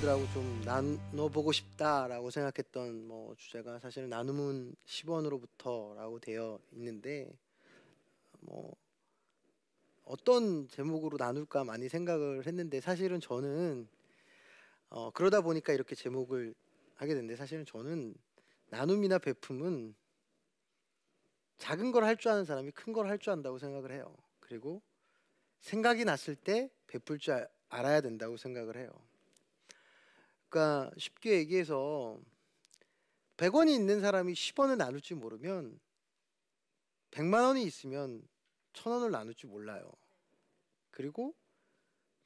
여러분들하고 좀 나눠보고 싶다라고 생각했던 주제가 사실은 나눔은 10원으로부터라고 되어 있는데 어떤 제목으로 나눌까 많이 생각을 했는데 사실은 저는 그러다 보니까 이렇게 제목을 하게 됐는데 사실은 저는 나눔이나 베품은 작은 걸 할 줄 아는 사람이 큰 걸 할 줄 안다고 생각을 해요. 그리고 생각이 났을 때 베풀 줄 알아야 된다고 생각을 해요. 그러니까 쉽게 얘기해서 100원이 있는 사람이 10원을 나눌 줄 모르면 100만 원이 있으면 1000원을 나눌 줄 몰라요. 그리고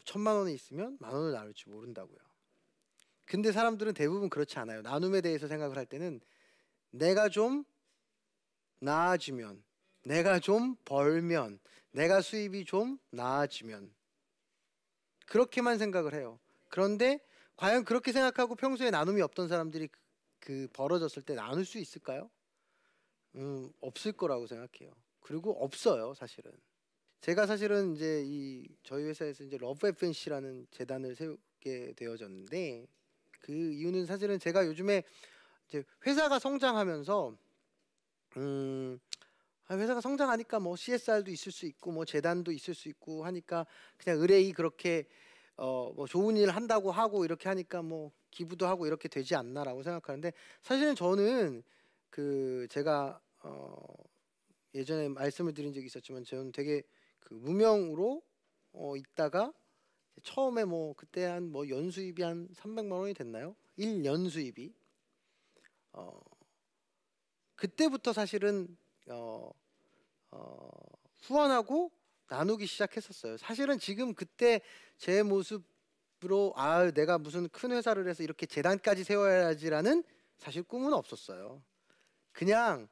1000만 원이 있으면 10,000원을 나눌 줄 모른다고요. 근데 사람들은 대부분 그렇지 않아요. 나눔에 대해서 생각을 할 때는 내가 좀 나아지면, 내가 좀 벌면, 내가 수입이 좀 나아지면 그렇게만 생각을 해요. 그런데 과연 그렇게 생각하고 평소에 나눔이 없던 사람들이 그 벌어졌을 때 나눌 수 있을까요? 없을 거라고 생각해요. 그리고 없어요, 사실은. 제가 사실은 이제 저희 회사에서 이제 러브 FNC라는 재단을 세우게 되어졌는데 그 이유는 사실은 제가 요즘에 이제 회사가 성장하면서 회사가 성장하니까 CSR도 있을 수 있고 재단도 있을 수 있고 하니까 그냥 의뢰이 그렇게 좋은 일 한다고 하고 이렇게 하니까 기부도 하고 이렇게 되지 않나라고 생각하는데 사실은 저는 제가 예전에 말씀을 드린 적이 있었지만 저는 되게 무명으로 있다가 처음에 그때 한 연수입이 한 300만 원이 됐나요? 1년 수입이 그때부터 사실은 후원하고 나누기 시작했었어요. 사실은 지금 그때 제 모습으로 내가 무슨 큰 회사를 해서 이렇게 재단까지 세워야지라는 사실 꿈은 없었어요. 그냥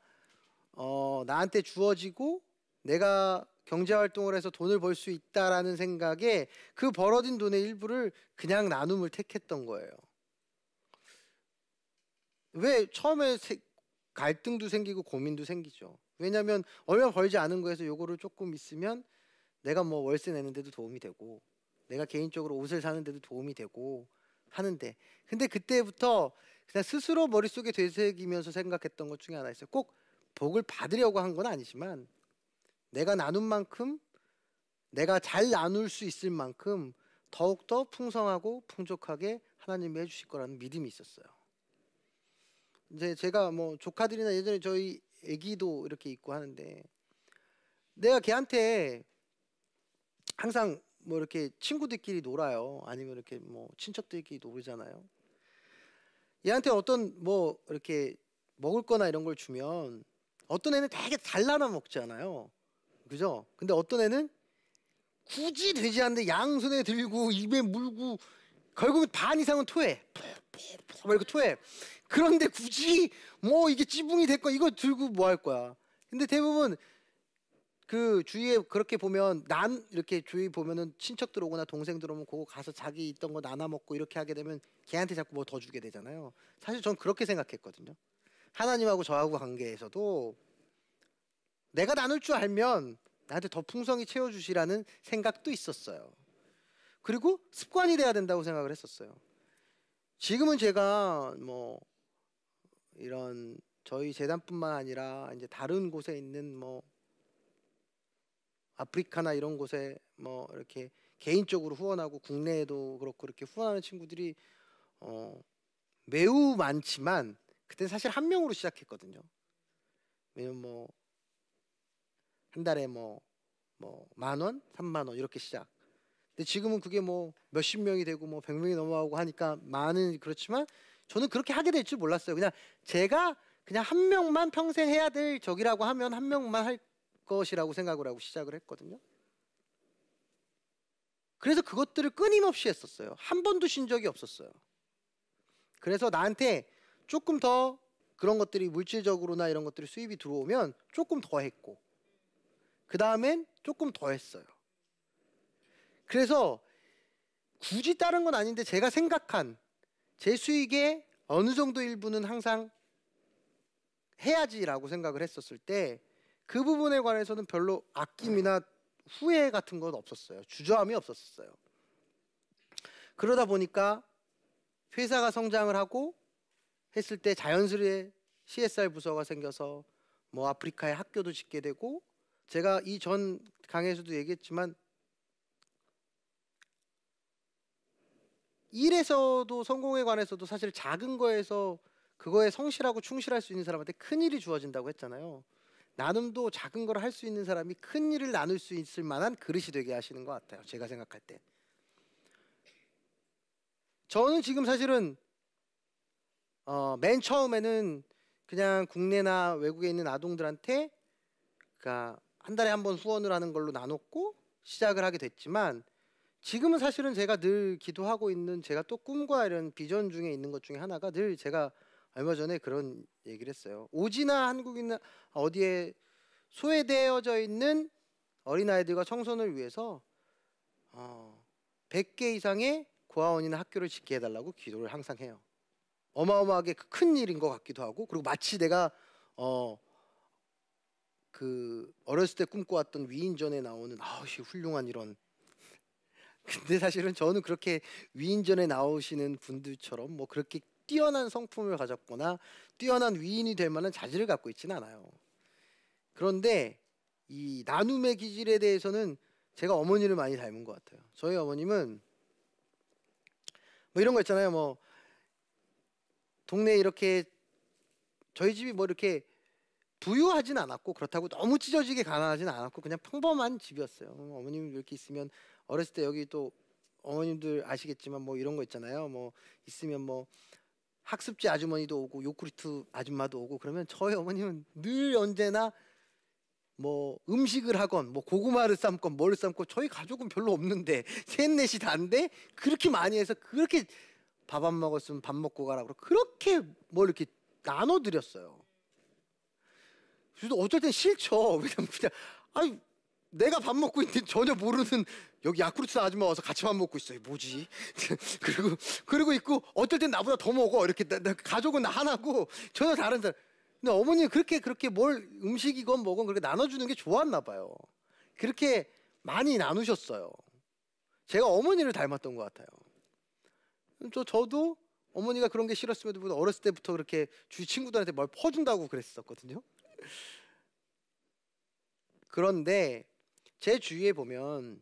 나한테 주어지고 내가 경제활동을 해서 돈을 벌 수 있다라는 생각에 그 벌어진 돈의 일부를 그냥 나눔을 택했던 거예요. 왜 처음에 갈등도 생기고 고민도 생기죠. 왜냐면 얼마 벌지 않은 거에서 요거를 조금 있으면 내가 월세 내는데도 도움이 되고 내가 개인적으로 옷을 사는데도 도움이 되고 하는데 근데 그때부터 그냥 스스로 머릿속에 되새기면서 생각했던 것 중에 하나 있어요. 꼭 복을 받으려고 한 건 아니지만 내가 나눈 만큼 내가 잘 나눌 수 있을 만큼 더욱더 풍성하고 풍족하게 하나님이 해주실 거라는 믿음이 있었어요. 이제 제가 조카들이나 예전에 저희 애기도 이렇게 있고 하는데 내가 걔한테 항상 이렇게 친구들끼리 놀아요. 아니면 이렇게 친척들끼리 놀잖아요. 얘한테 어떤 이렇게 먹을 거나 이런 걸 주면 어떤 애는 되게 잘 나눠 먹잖아요. 그죠? 근데 어떤 애는 굳이 되지 않는데 양손에 들고 입에 물고 결국은 반 이상은 토해. 이렇게 토해. 그런데 굳이 이게 찌붕이 됐고 이거 들고 뭐 할 거야. 근데 대부분 그 주위에 그렇게 보면 이렇게 주위 보면은 친척들 오거나 동생들 오면 그거 가서 자기 있던 거 나눠 먹고 이렇게 하게 되면 걔한테 자꾸 더 주게 되잖아요. 사실 전 그렇게 생각했거든요. 하나님하고 저하고 관계에서도 내가 나눌 줄 알면 나한테 더 풍성히 채워주시라는 생각도 있었어요. 그리고 습관이 돼야 된다고 생각을 했었어요. 지금은 제가 이런 저희 재단뿐만 아니라 이제 다른 곳에 있는 아프리카나 이런 곳에 이렇게 개인적으로 후원하고 국내에도 그렇고 이렇게 후원하는 친구들이 매우 많지만 그때 사실 한 명으로 시작했거든요. 왜냐면 한 달에 10,000원, 30,000원 이렇게 시작. 근데 지금은 그게 몇십 명이 되고 100명이 넘어가고 하니까 많은 그렇지만 저는 그렇게 하게 될 줄 몰랐어요. 그냥 제가 그냥 한 명만 평생 해야 될 적이라고 하면 한 명만 할 것이라고 생각을 하고 시작을 했거든요. 그래서 그것들을 끊임없이 했었어요. 한 번도 쉰 적이 없었어요. 그래서 나한테 조금 더 그런 것들이 물질적으로나 이런 것들이 수입이 들어오면 조금 더 했고 그 다음엔 조금 더 했어요. 그래서 굳이 다른 건 아닌데 제가 생각한 제 수익의 어느 정도 일부는 항상 해야지라고 생각을 했었을 때 그 부분에 관해서는 별로 아낌이나 후회 같은 건 없었어요. 주저함이 없었어요. 그러다 보니까 회사가 성장을 하고 했을 때 자연스레 CSR 부서가 생겨서 뭐 아프리카에 학교도 짓게 되고, 제가 이 전 강의에서도 얘기했지만 일에서도 성공에 관해서도 사실 작은 거에서 그거에 성실하고 충실할 수 있는 사람한테 큰 일이 주어진다고 했잖아요. 나눔도 작은 걸 할 수 있는 사람이 큰 일을 나눌 수 있을 만한 그릇이 되게 하시는 것 같아요. 제가 생각할 때. 저는 지금 사실은 맨 처음에는 그냥 국내나 외국에 있는 아동들한테 그러니까 한 달에 한 번 후원을 하는 걸로 나눴고 시작을 하게 됐지만, 지금은 사실은 제가 늘 기도하고 있는, 제가 또 꿈과 이런 비전 중에 있는 것 중에 하나가, 늘 제가 얼마 전에 그런 얘기를 했어요. 오지나 한국이나 어디에 소외되어져 있는 어린아이들과 청소년을 위해서 100개 이상의 고아원이나 학교를 짓게 해달라고 기도를 항상 해요. 어마어마하게 큰 일인 것 같기도 하고, 그리고 마치 내가 그 어렸을 때 꿈꿔왔던 위인전에 나오는 훌륭한 이런 근데 사실은 저는 그렇게 위인전에 나오시는 분들처럼 뭐 그렇게 뛰어난 성품을 가졌거나 뛰어난 위인이 될 만한 자질을 갖고 있지는 않아요. 그런데 이 나눔의 기질에 대해서는 제가 어머니를 많이 닮은 것 같아요. 저희 어머님은 뭐 이런 거 있잖아요. 뭐 동네에 이렇게, 저희 집이 뭐 이렇게 부유하진 않았고 그렇다고 너무 찢어지게 가난하진 않았고 그냥 평범한 집이었어요. 어머님 이렇게 있으면, 어렸을 때 여기 또 어머님들 아시겠지만 뭐 이런 거 있잖아요. 뭐 있으면 뭐 학습지 아주머니도 오고 요구르트 아줌마도 오고, 그러면 저희 어머님은 늘 언제나 뭐 음식을 하건 뭐 고구마를 삶건 뭘 삶건, 저희 가족은 별로 없는데 셋 넷이 다인데 그렇게 많이 해서 그렇게 밥 안 먹었으면 밥 먹고 가라 그러고 그렇게 뭘 이렇게 나눠드렸어요. 그래서 어쩔 땐 싫죠. 왜냐면 그냥 아니 내가 밥 먹고 있는데 전혀 모르는 여기 야쿠르트 아줌마 와서 같이 밥 먹고 있어요. 뭐지? 그리고 있고 어떨 땐 나보다 더 먹어. 이렇게 가족은 나 하나고 전혀 다른 사람. 근데 어머니는 그렇게 뭘 음식이건 뭐건 그렇게 나눠주는 게 좋았나 봐요. 그렇게 많이 나누셨어요. 제가 어머니를 닮았던 것 같아요. 저도 어머니가 그런 게 싫었음에도 불구하고 어렸을 때부터 그렇게 주위 친구들한테 뭘 퍼준다고 그랬었거든요. 그런데 제 주위에 보면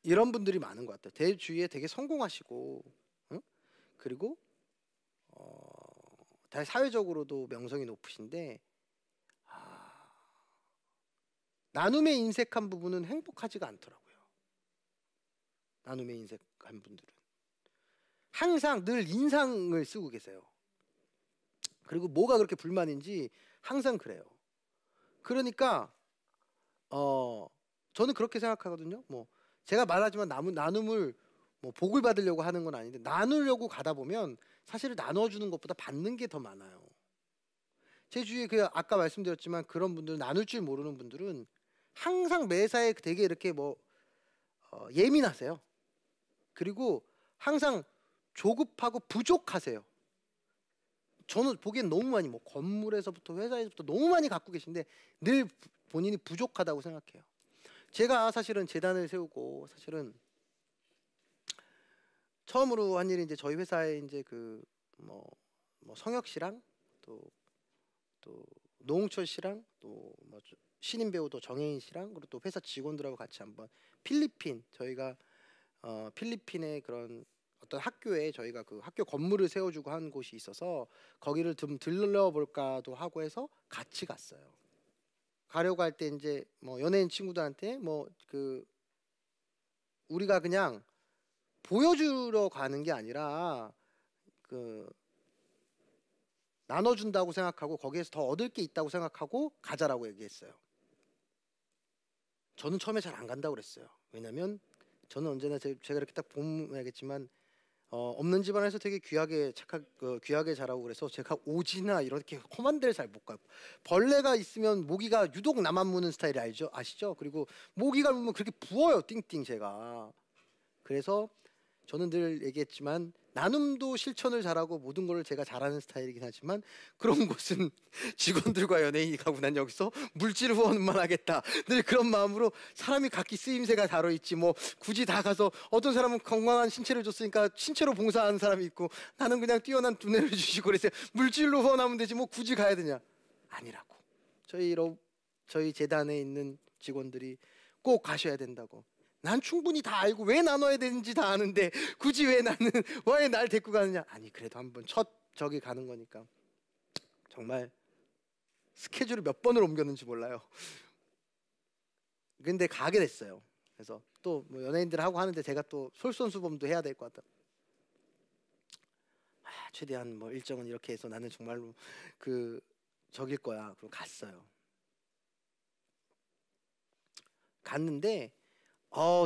이런 분들이 많은 것 같아요. 제 주위에 되게 성공하시고, 응? 그리고 다 사회적으로도 명성이 높으신데 나눔에 인색한 부분은 행복하지가 않더라고요. 나눔에 인색한 분들은 항상 늘 인상을 쓰고 계세요. 그리고 뭐가 그렇게 불만인지 항상 그래요. 그러니까 저는 그렇게 생각하거든요. 뭐 제가 말하지만 나눔을 뭐 복을 받으려고 하는 건 아닌데, 나누려고 가다 보면 사실 나눠주는 것보다 받는 게 더 많아요. 제 주위에 그 아까 말씀드렸지만 그런 분들, 나눌 줄 모르는 분들은 항상 매사에 되게 이렇게 뭐 예민하세요. 그리고 항상 조급하고 부족하세요. 저는 보기엔 너무 많이, 뭐 건물에서부터 회사에서부터 너무 많이 갖고 계신데 늘 본인이 부족하다고 생각해요. 제가 사실은 재단을 세우고 사실은 처음으로 한 일이 이제 저희 회사에 이제 그 뭐 성혁 씨랑 또 노홍철 씨랑 또 뭐 신인 배우 또 정혜인 씨랑 그리고 또 회사 직원들하고 같이 한번 필리핀, 저희가 필리핀의 그런 어떤 학교에 저희가 그 학교 건물을 세워주고 한 곳이 있어서 거기를 좀 들러볼까도 하고 해서 같이 갔어요. 가려고 할 때 이제 뭐 연예인 친구들한테 뭐 그 우리가 그냥 보여주러 가는 게 아니라 그 나눠준다고 생각하고 거기에서 더 얻을 게 있다고 생각하고 가자라고 얘기했어요. 저는 처음에 잘 안 간다고 그랬어요. 왜냐면 저는 언제나 제가 이렇게 딱 보면 알겠지만 없는 집안에서 되게 귀하게 귀하게 자라고 그래서 제가 오지나 이렇게 험한 데를 잘 못 가요. 벌레가 있으면 모기가 유독 나만 무는 스타일이 아시죠? 그리고 모기가 물면 그렇게 부어요, 띵띵 제가. 그래서 저는 늘 얘기했지만 나눔도 실천을 잘하고 모든 걸 제가 잘하는 스타일이긴 하지만 그런 곳은 직원들과 연예인이 가고 난 여기서 물질 후원만 하겠다. 늘 그런 마음으로 사람이 각기 쓰임새가 다뤄 있지 뭐 굳이 다 가서 어떤 사람은 건강한 신체를 줬으니까 신체로 봉사하는 사람이 있고 나는 그냥 뛰어난 두뇌를 주시고 그래서 물질로 후원하면 되지 뭐 굳이 가야 되냐. 아니라고. 저희 재단에 있는 직원들이 꼭 가셔야 된다고. 난 충분히 다 알고 왜 나눠야 되는지 다 아는데 굳이 왜 나는 왜 날 데리고 가느냐. 아니 그래도 한번 첫 저기 가는 거니까. 정말 스케줄을 몇 번을 옮겼는지 몰라요. 근데 가게 됐어요. 그래서 또 뭐 연예인들 하고 하는데 제가 또 솔선수범도 해야 될 것 같다. 최대한 뭐 일정은 이렇게 해서 나는 정말로 그 저길 거야. 그럼 갔어요. 갔는데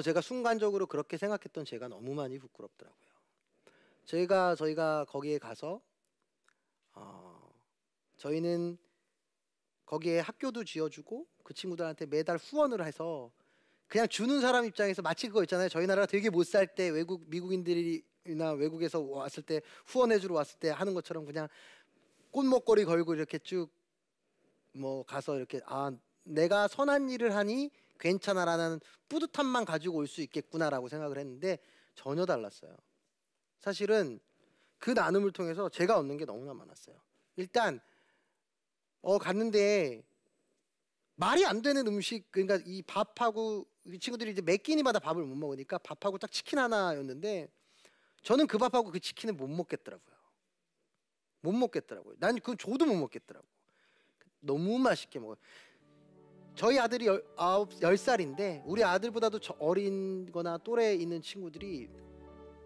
제가 순간적으로 그렇게 생각했던 제가 너무 많이 부끄럽더라고요. 저희가 거기에 가서 저희는 거기에 학교도 지어주고 그 친구들한테 매달 후원을 해서 그냥 주는 사람 입장에서 마치 그거 있잖아요. 저희 나라가 되게 못 살 때 미국인들이나 외국에서 왔을 때 후원해주러 왔을 때 하는 것처럼 그냥 꽃목걸이 걸고 이렇게 쭉 뭐 가서 이렇게 내가 선한 일을 하니 괜찮아라는 뿌듯함만 가지고 올 수 있겠구나라고 생각을 했는데 전혀 달랐어요. 사실은 그 나눔을 통해서 제가 얻는 게 너무나 많았어요. 일단 갔는데 말이 안 되는 음식, 그러니까 이 밥하고 이 친구들이 이제 매 끼니마다 밥을 못 먹으니까 밥하고 딱 치킨 하나였는데 저는 그 밥하고 그 치킨을 못 먹겠더라고요. 못 먹겠더라고요. 난 그건 줘도 못 먹겠더라고. 너무 맛있게 먹어요. 저희 아들이 10살인데 우리 아들보다도 어린 거나 또래 있는 친구들이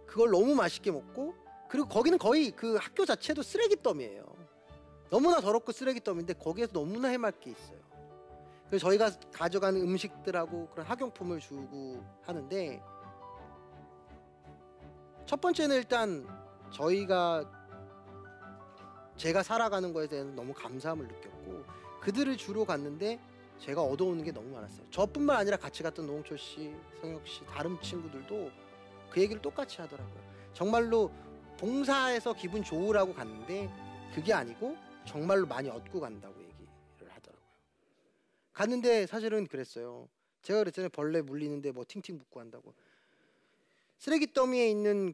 그걸 너무 맛있게 먹고, 그리고 거기는 거의 그 학교 자체도 쓰레기 더미예요. 너무나 더럽고 쓰레기 더미인데 거기에서 너무나 해맑게 있어요. 그래서 저희가 가져가는 음식들하고 그런 학용품을 주고 하는데, 첫 번째는 일단 제가 살아가는 거에 대해서 너무 감사함을 느꼈고, 그들을 주로 갔는데 제가 얻어오는 게 너무 많았어요. 저뿐만 아니라 같이 갔던 노홍철 씨, 성혁 씨, 다른 친구들도 그 얘기를 똑같이 하더라고요. 정말로 봉사해서 기분 좋으라고 갔는데 그게 아니고 정말로 많이 얻고 간다고 얘기를 하더라고요. 갔는데 사실은 그랬어요. 제가 그랬잖아요. 벌레 물리는데 뭐 팅팅 붓고 한다고. 쓰레기 더미에 있는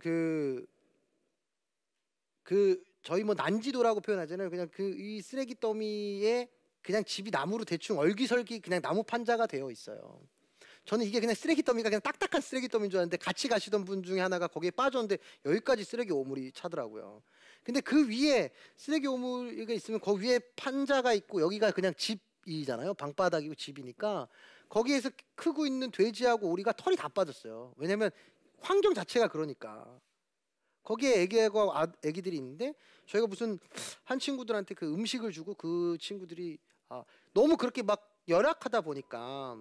저희 뭐 난지도라고 표현하잖아요. 그냥 이 쓰레기 더미에 그냥 집이 나무로 대충 얼기설기 그냥 나무 판자가 되어 있어요. 저는 이게 그냥 쓰레기 더미가 그냥 딱딱한 쓰레기 더미인 줄 알았는데 같이 가시던 분 중에 하나가 거기에 빠졌는데 여기까지 쓰레기 오물이 차더라고요. 근데 그 위에 쓰레기 오물이 있으면 거기 위에 판자가 있고 여기가 그냥 집이잖아요. 방바닥이고 집이니까 거기에서 크고 있는 돼지하고 오리가 털이 다 빠졌어요. 왜냐면 환경 자체가 그러니까. 거기에 애기들이 있는데 저희가 무슨 한 친구들한테 그 음식을 주고 그 친구들이 너무 그렇게 막 열악하다 보니까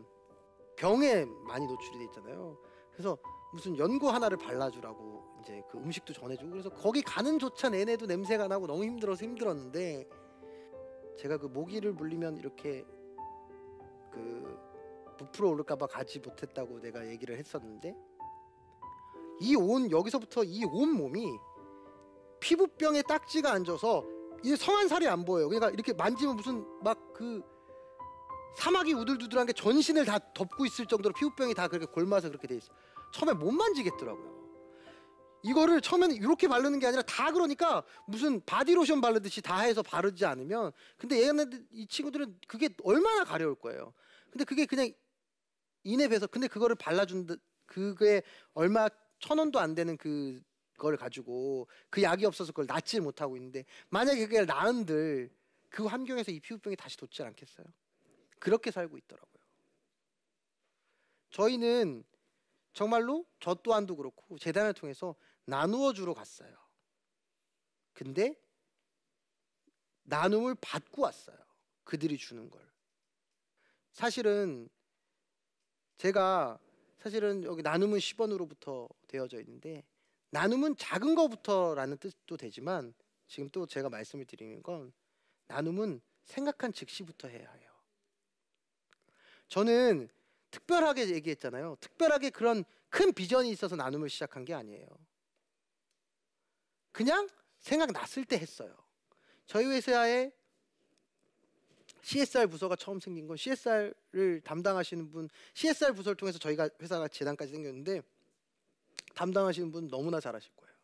병에 많이 노출이 돼 있잖아요. 그래서 무슨 연고 하나를 발라주라고 이제 그 음식도 전해주고, 그래서 거기 가는 조차 내내도 냄새가 나고 너무 힘들어서 힘들었는데, 제가 그 모기를 물리면 이렇게 그 부풀어 오를까봐 가지 못했다고 내가 얘기를 했었는데, 여기서부터 이 온 몸이 피부병에 딱지가 앉아서 이 성한 살이 안 보여요. 그러니까 이렇게 만지면 무슨 막 그 사마귀 우들두들한 게 전신을 다 덮고 있을 정도로 피부병이 다 그렇게 골마서 그렇게 돼 있어. 처음에 못 만지겠더라고요. 이거를 처음에는 이렇게 바르는 게 아니라 다, 그러니까 무슨 바디로션 바르듯이 다 해서 바르지 않으면, 근데 이 친구들은 그게 얼마나 가려울 거예요. 근데 그게 그냥 인앱에서, 근데 그거를 발라준다, 그게 얼마 1,000원도 안 되는 그걸 가지고 그 약이 없어서 그걸 낫지 못하고 있는데, 만약에 그게 나은들 그 환경에서 이 피부병이 다시 돋지 않겠어요? 그렇게 살고 있더라고요. 저희는 정말로 저 또한도 그렇고 재단을 통해서 나누어 주러 갔어요. 근데 나눔을 받고 왔어요. 그들이 주는 걸. 사실은 여기 나눔은 10원으로부터 되어져 있는데, 나눔은 작은 거부터라는 뜻도 되지만 지금 또 제가 말씀을 드리는 건 나눔은 생각한 즉시부터 해야 해요. 저는 특별하게 얘기했잖아요. 특별하게 그런 큰 비전이 있어서 나눔을 시작한 게 아니에요. 그냥 생각났을 때 했어요. 저희 회사에 CSR 부서가 처음 생긴 건 CSR을 담당하시는 분, CSR 부서를 통해서 저희가 회사가 재단까지 생겼는데 담당하시는 분 너무나 잘하실 거예요.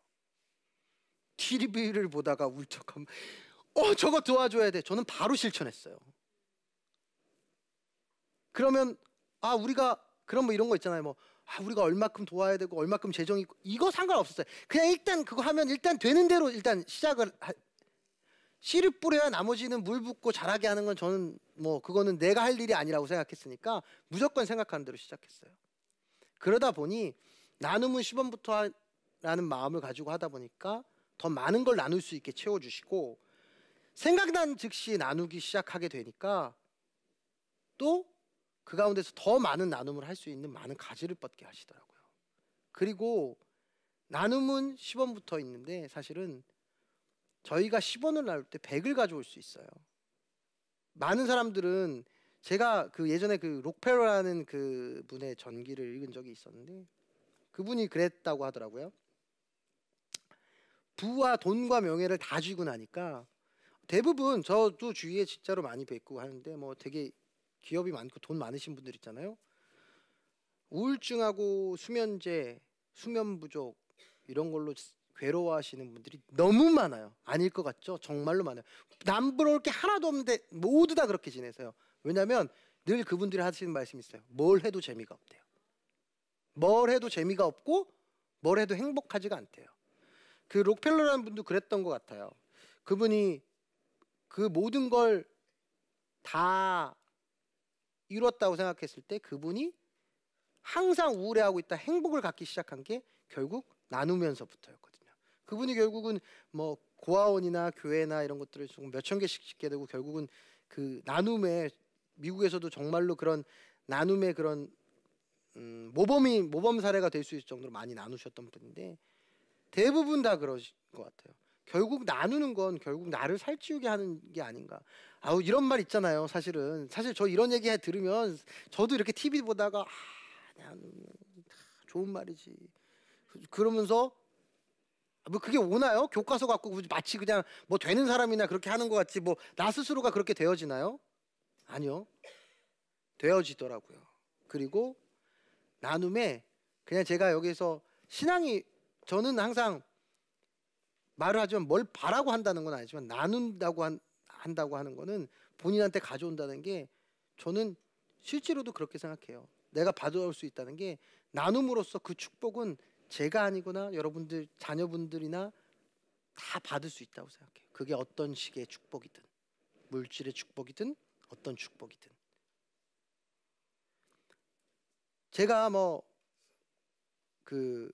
TV를 보다가 울적하면 저거 도와줘야 돼. 저는 바로 실천했어요. 그러면 우리가 그런 뭐 이런 거 있잖아요. 뭐 우리가 얼마큼 도와야 되고 얼마큼 재정이 있고 이거 상관없었어요. 그냥 일단 그거 하면 일단 되는 대로 일단 씨를 뿌려야 나머지는 물 붓고 자라게 하는 건 저는 뭐 그거는 내가 할 일이 아니라고 생각했으니까 무조건 생각하는 대로 시작했어요. 그러다 보니 나눔은 10원부터 라는 마음을 가지고 하다 보니까 더 많은 걸 나눌 수 있게 채워주시고 생각난 즉시 나누기 시작하게 되니까 또 그 가운데서 더 많은 나눔을 할 수 있는 많은 가지를 뻗게 하시더라고요. 그리고 나눔은 10원부터 있는데 사실은 저희가 10원을 나눌 때 100을 가져올 수 있어요. 많은 사람들은 제가 그 예전에 그 록펠러라는 그 분의 전기를 읽은 적이 있었는데 그분이 그랬다고 하더라고요. 부와 돈과 명예를 다 쥐고 나니까 대부분 저도 주위에 진짜로 많이 뵙고 하는데 뭐 되게 기업이 많고 돈 많으신 분들 있잖아요. 우울증하고 수면제, 수면 부족 이런 걸로 괴로워하시는 분들이 너무 많아요. 아닐 것 같죠? 정말로 많아요. 남부러울 게 하나도 없는데 모두 다 그렇게 지내세요. 왜냐하면 늘 그분들이 하시는 말씀이 있어요. 뭘 해도 재미가 없대요. 뭘 해도 재미가 없고 뭘 해도 행복하지가 않대요. 그 록펠러라는 분도 그랬던 것 같아요. 그분이 그 모든 걸 다 이뤘다고 생각했을 때 그분이 항상 우울해하고 있다 행복을 갖기 시작한 게 결국 나누면서부터였거든요. 그분이 결국은 뭐 고아원이나 교회나 이런 것들을 조금 몇천 개씩 짓게 되고 결국은 그 나눔에 미국에서도 정말로 그런 나눔의 그런 모범 사례가 될 수 있을 정도로 많이 나누셨던 분인데 대부분 다 그러신 것 같아요. 결국 나누는 건 결국 나를 살찌우게 하는 게 아닌가. 이런 말 있잖아요. 사실 저 이런 얘기 들으면 저도 이렇게 TV 보다가 좋은 말이지. 그러면서 뭐 그게 오나요? 교과서 갖고 마치 그냥 뭐 되는 사람이나 그렇게 하는 것 같지 뭐 나 스스로가 그렇게 되어지나요? 아니요. 되어지더라고요. 그리고 나눔에 그냥 제가 여기서 신앙이 저는 항상 말을 하지만 뭘 바라고 한다는 건 아니지만 나눈다고 한다고 하는 거는 본인한테 가져온다는 게 저는 실제로도 그렇게 생각해요. 내가 받아올 수 있다는 게 나눔으로써 그 축복은 제가 아니거나 여러분들 자녀분들이나 다 받을 수 있다고 생각해요. 그게 어떤 식의 축복이든 물질의 축복이든 어떤 축복이든 제가 뭐 그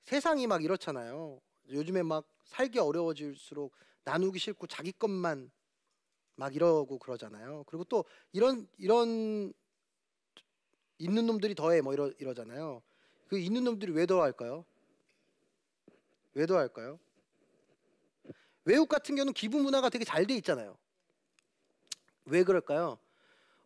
세상이 막 이렇잖아요. 요즘에 막 살기 어려워질수록 나누기 싫고 자기 것만 막 이러고 그러잖아요. 그리고 또 이런 있는 놈들이 더해 뭐 이러잖아요. 그 있는 놈들이 왜 더할까요? 왜 더할까요? 외국 같은 경우는 기부 문화가 되게 잘 돼 있잖아요. 왜 그럴까요?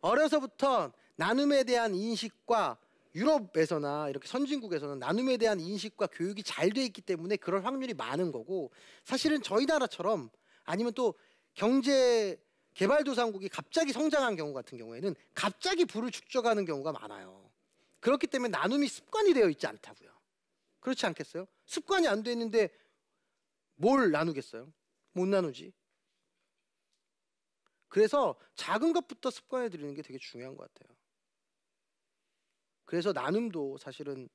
어려서부터 나눔에 대한 인식과 유럽에서나 이렇게 선진국에서는 나눔에 대한 인식과 교육이 잘 돼 있기 때문에 그럴 확률이 많은 거고 사실은 저희 나라처럼 아니면 또 경제 개발도상국이 갑자기 성장한 경우 같은 경우에는 갑자기 부를 축적하는 경우가 많아요. 그렇기 때문에 나눔이 습관이 되어 있지 않다고요. 그렇지 않겠어요? 습관이 안 돼 있는데 뭘 나누겠어요? 못 나누지. 그래서 작은 것부터 습관에 들이는 게 되게 중요한 것 같아요. 그래서 나눔도 사실은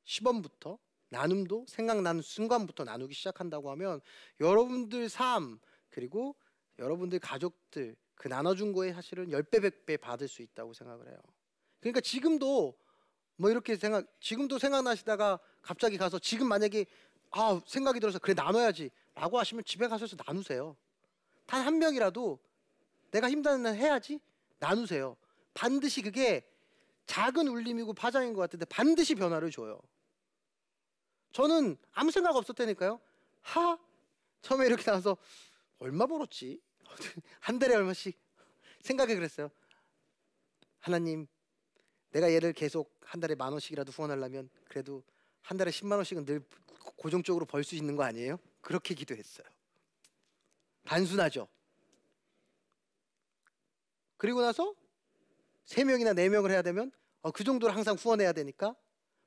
10원부터 나눔도 생각나는 순간부터 나누기 시작한다고 하면 여러분들 삶 그리고 여러분들 가족들 그 나눠준 거에 사실은 10배 100배 받을 수 있다고 생각을 해요. 그러니까 지금도 뭐 이렇게 지금도 생각나시다가 갑자기 가서 지금 만약에 생각이 들어서 그래 나눠야지 라고 하시면 집에 가셔서 나누세요. 단 한 명이라도 내가 힘드는 날 해야지 나누세요. 반드시 그게 작은 울림이고 파장인 것 같은데 반드시 변화를 줘요. 저는 아무 생각 없었다니까요. 처음에 이렇게 나와서 얼마 벌었지? 한 달에 얼마씩 생각해 그랬어요. 하나님, 내가 얘를 계속 한 달에 10,000원씩이라도 후원하려면 그래도 한 달에 10만 원씩은 늘 고정적으로 벌 수 있는 거 아니에요? 그렇게 기도했어요. 단순하죠. 그리고 나서 3명이나 4명을 해야 되면 그 정도를 항상 후원해야 되니까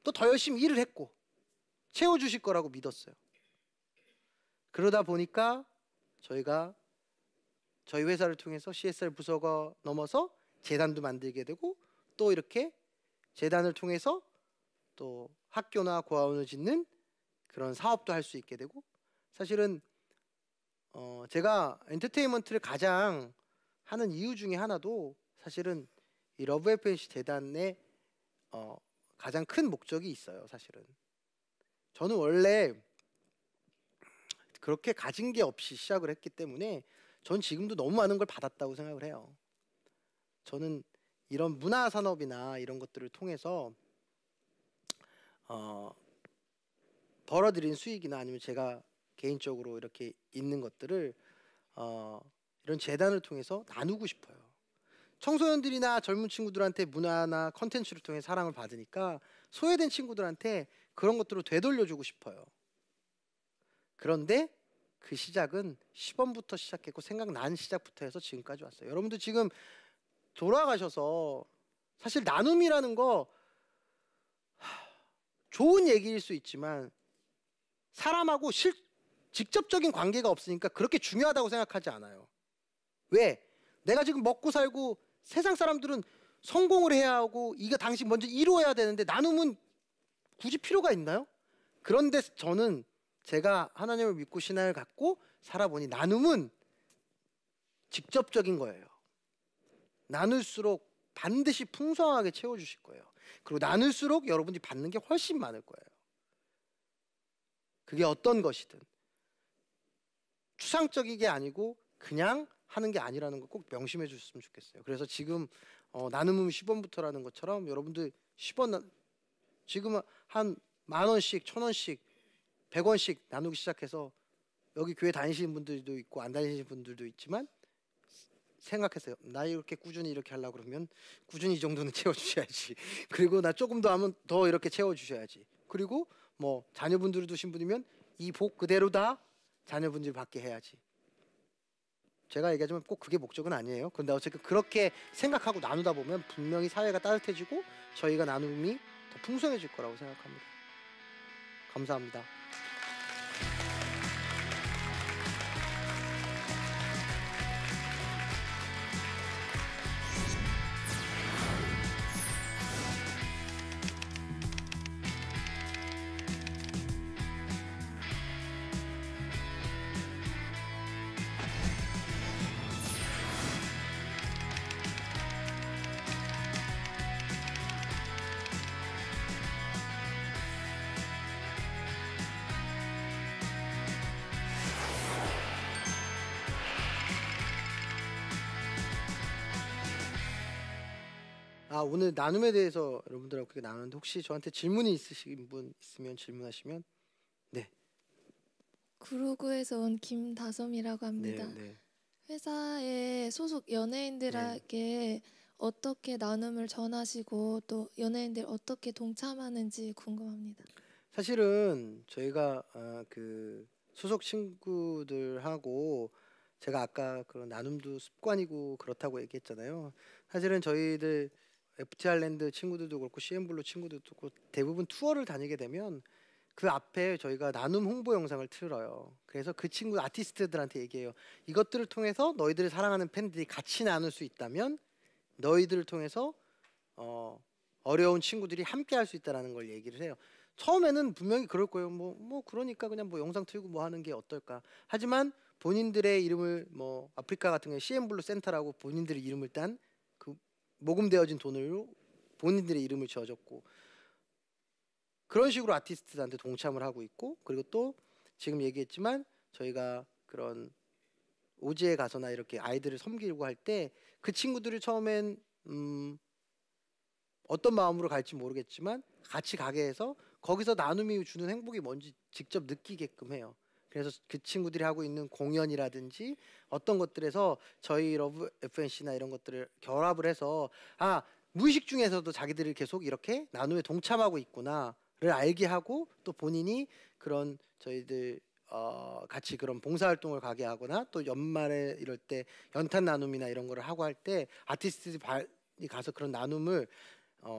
또 더 열심히 일을 했고 채워주실 거라고 믿었어요. 그러다 보니까 저희가 저희 회사를 통해서 CSR 부서가 넘어서 재단도 만들게 되고 또 이렇게 재단을 통해서 또 학교나 고아원을 짓는 그런 사업도 할 수 있게 되고 사실은 제가 엔터테인먼트를 가장 하는 이유 중에 하나도 사실은 이 러브 FNC 재단의 가장 큰 목적이 있어요. 사실은 저는 원래 그렇게 가진 게 없이 시작을 했기 때문에 전 지금도 너무 많은 걸 받았다고 생각을 해요. 저는 이런 문화 산업이나 이런 것들을 통해서 벌어들인 수익이나 아니면 제가 개인적으로 이렇게 있는 것들을 이런 재단을 통해서 나누고 싶어요. 청소년들이나 젊은 친구들한테 문화나 컨텐츠를 통해 사랑을 받으니까 소외된 친구들한테 그런 것들을 되돌려주고 싶어요. 그런데 그 시작은 10원부터 시작했고 생각난 시작부터 해서 지금까지 왔어요. 여러분들 지금 돌아가셔서 사실 나눔이라는 거 좋은 얘기일 수 있지만 사람하고 직접적인 관계가 없으니까 그렇게 중요하다고 생각하지 않아요. 왜? 내가 지금 먹고 살고 세상 사람들은 성공을 해야 하고 이거 당신 먼저 이루어야 되는데 나눔은 굳이 필요가 있나요? 그런데 저는 제가 하나님을 믿고 신앙을 갖고 살아보니 나눔은 직접적인 거예요. 나눌수록 반드시 풍성하게 채워주실 거예요. 그리고 나눌수록 여러분이 받는 게 훨씬 많을 거예요. 그게 어떤 것이든 추상적이게 아니고 그냥 하는 게 아니라는 거 꼭 명심해 주셨으면 좋겠어요. 그래서 지금 나눔은 10원부터라는 것처럼 여러분들 10원 지금 한 10,000원씩 1,000원씩 100원씩 나누기 시작해서 여기 교회 다니시는 분들도 있고 안 다니시는 분들도 있지만 생각했어요. 나 이렇게 꾸준히 이렇게 하려고 그러면 꾸준히 이 정도는 채워주셔야지. 그리고 나 조금 더 하면 더 이렇게 채워주셔야지. 그리고 뭐 자녀분들을 두신 분이면 이 복 그대로 다 자녀분들 받게 해야지. 제가 얘기하지만 꼭 그게 목적은 아니에요. 그런데 어쨌든 그렇게 생각하고 나누다 보면 분명히 사회가 따뜻해지고 저희가 나눔이 더 풍성해질 거라고 생각합니다. 감사합니다. 오늘 나눔에 대해서 여러분들하고 그렇게 나눴는데 혹시 저한테 질문이 있으신 분 있으면 질문하시면. 네. 구로구에서 온 김다솜이라고 합니다. 네. 회사에 소속 연예인들에게 어떻게 나눔을 전하시고 또 연예인들 어떻게 동참하는지 궁금합니다. 사실은 저희가 그 소속 친구들하고 제가 아까 그런 나눔도 습관이고 그렇다고 얘기했잖아요. 사실은 저희들 FTR랜드 친구들도 그렇고 CN블루 친구들도 그렇고 대부분 투어를 다니게 되면 그 앞에 저희가 나눔 홍보 영상을 틀어요. 그래서 그 친구 아티스트들한테 얘기해요. 이것들을 통해서 너희들을 사랑하는 팬들이 같이 나눌 수 있다면 너희들을 통해서 어려운 친구들이 함께 할 수 있다는 걸 얘기를 해요. 처음에는 분명히 그럴 거예요. 뭐 그러니까 그냥 뭐 영상 틀고 뭐 하는 게 어떨까. 하지만 본인들의 이름을 뭐 아프리카 같은 경우에 CN블루 센터라고 본인들의 이름을 딴 그 모금되어진 돈으로 본인들의 이름을 지어줬고 그런 식으로 아티스트들한테 동참을 하고 있고 그리고 또 지금 얘기했지만 저희가 그런 오지에 가서나 이렇게 아이들을 섬기려고 할 때 그 친구들이 처음엔 어떤 마음으로 갈지 모르겠지만 같이 가게 해서 거기서 나눔이 주는 행복이 뭔지 직접 느끼게끔 해요. 그래서 그 친구들이 하고 있는 공연이라든지 어떤 것들에서 저희 러브 FNC나 이런 것들을 결합을 해서 무의식 중에서도 자기들이 계속 이렇게 나눔에 동참하고 있구나를 알게 하고 또 본인이 그런 저희들 같이 그런 봉사활동을 가게 하거나 또 연말에 이럴 때 연탄 나눔이나 이런 거를 하고 할 때 아티스트들이 가서 그런 나눔을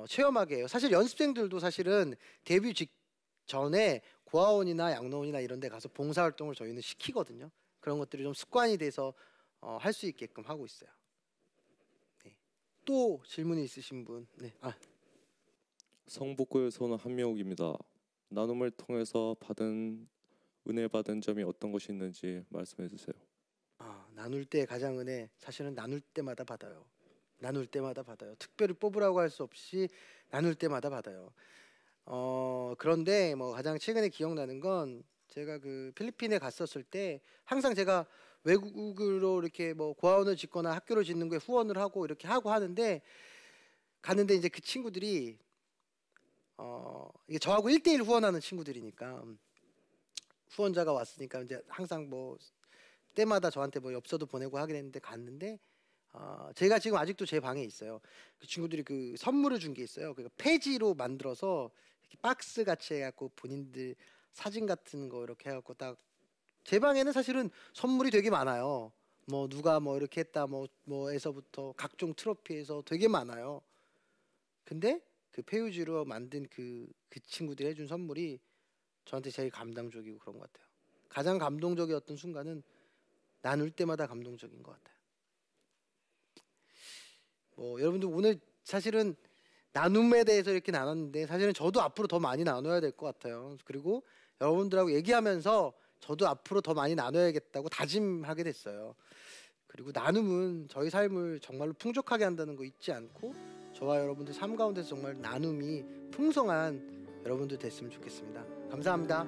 체험하게 해요. 사실 연습생들도 사실은 데뷔 직전에 고아원이나 양로원이나 이런 데 가서 봉사활동을 저희는 시키거든요. 그런 것들이 좀 습관이 돼서 할 수 있게끔 하고 있어요. 네. 또 질문이 있으신 분? 네. 성북구의 소는 한미옥입니다. 나눔을 통해서 은혜 받은 점이 어떤 것이 있는지 말씀해 주세요. 나눌 때 가장 은혜, 사실은 나눌 때마다 받아요. 나눌 때마다 받아요. 특별히 뽑으라고 할 수 없이 나눌 때마다 받아요. 그런데 뭐 가장 최근에 기억나는 건 제가 그 필리핀에 갔었을 때 항상 제가 외국으로 이렇게 뭐 고아원을 짓거나 학교를 짓는 거에 후원을 하고 이렇게 하고 하는데 갔는데 이제 그 친구들이 이게 저하고 1대1 후원하는 친구들이니까 후원자가 왔으니까 이제 항상 뭐 때마다 저한테 뭐 엽서도 보내고 하긴 했는데 갔는데 제가 지금 아직도 제 방에 있어요. 그 친구들이 그 선물을 준 게 있어요. 그러니까 폐지로 만들어서 이렇게 박스 같이 해갖고 본인들 사진 같은 거 이렇게 해갖고 딱 제 방에는 사실은 선물이 되게 많아요. 뭐 누가 뭐 이렇게 했다 뭐에서부터 각종 트로피에서 되게 많아요. 근데 그 폐유지로 만든 그 친구들이 해준 선물이 저한테 제일 감동적이고 그런 것 같아요. 가장 감동적이었던 순간은 나눌 때마다 감동적인 것 같아요. 뭐 여러분들 오늘 사실은 나눔에 대해서 이렇게 나눴는데 사실은 저도 앞으로 더 많이 나눠야 될 것 같아요. 그리고 여러분들하고 얘기하면서 저도 앞으로 더 많이 나눠야겠다고 다짐하게 됐어요. 그리고 나눔은 저희 삶을 정말로 풍족하게 한다는 거 잊지 않고 저와 여러분들 삶 가운데서 정말 나눔이 풍성한 여러분들 됐으면 좋겠습니다. 감사합니다.